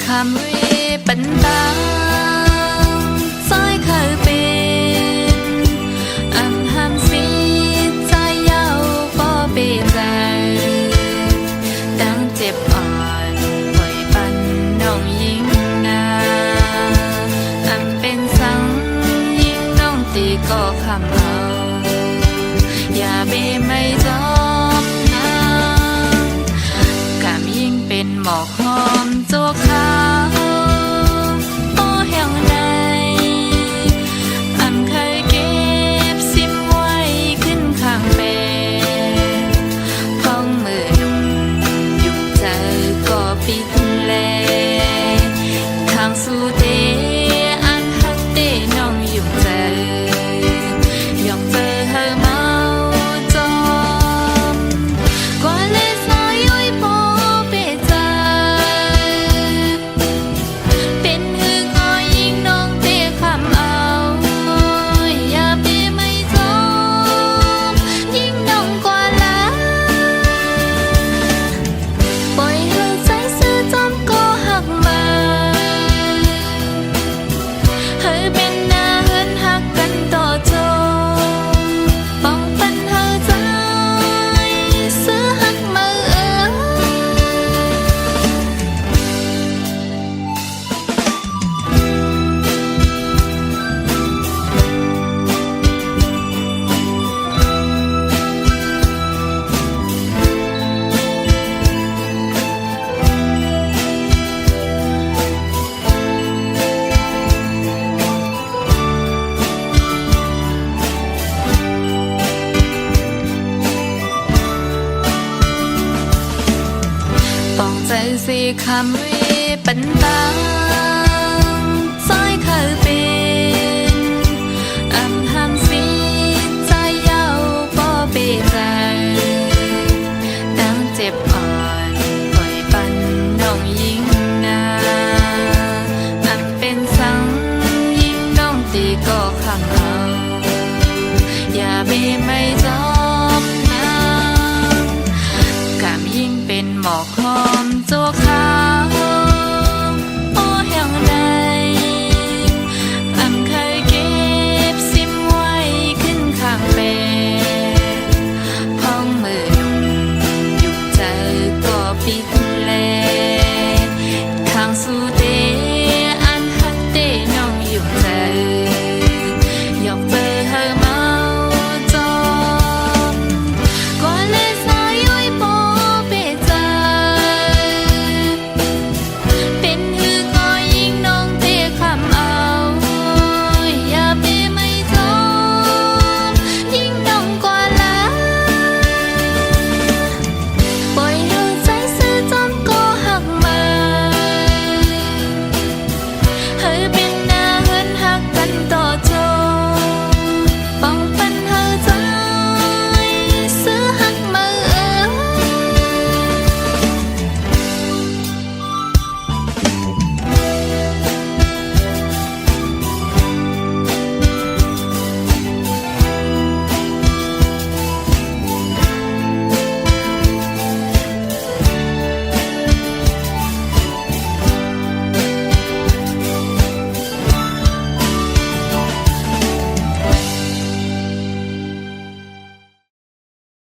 คำเวปันตาซอยเคยเป็นอำหำสีใจเย้าก็เปใจดังเจ็บอ่อนปล่อยปันน้องยิ่งนาอำเป็นสังยิ่งน้องตีก็คำเอาอย่าเบไม่จอมน้ำกำยิ่งเป็นหมอกหอมจัวขาวโอ้แห่งใดอำเคยเก็บซิมไว้ขึ้นข้างเป็นพ้องมือหนุ่มยุ่งใจก็ปิดแลทางสู่เตอันฮักเตน้องยุ่งใจยองเจอเธอมาจอมกว่าเลสายย้อยพอเปใจเป็นหือก็ยิ่งน้องเตะคำเอาอย่าเปไม่จอมยิ่งน้องกว่าละปล่อยให้ใจซื่อจอมก็หักมาเฮ้ยเป็นหน้าเฮินหักกันต่อจนป้องปันเฮาใจซื้อหักมาป้องใจสิคำเวปันตาซอยเคยเป็นอำหำสีใจเย้าก็เปใจดังเจ็บอ่อนปล่อยปันน้องยิ่งนาอำเป็นสังยิ่งน้องตีก็คำเอาอย่าเบไม่จอ